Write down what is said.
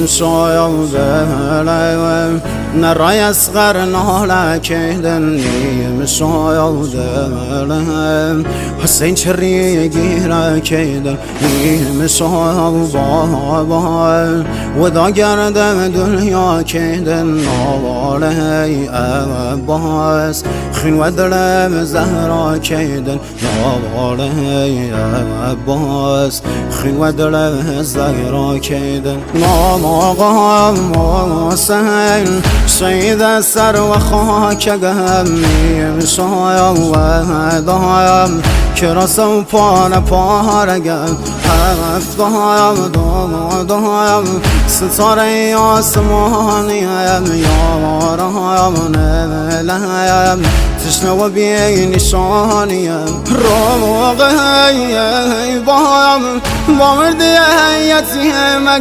شاید دلم نرای اصغر ناله کهدن شاید دلم حسین چری گیره کهدن شاید بابا و دا گردم دنیا کهدن نواله عباس خین و دلم زهرا کهدن نواله عباس خین و دلم زهرا کهدن نام آقا حسین شهید سر و خاک گمی شایم و دایم که رسم پان پارگم هفت دایم ستاره آسمانیم یارم نملیم تشنه و بی نشانیم روغ بایم با مردی یتیم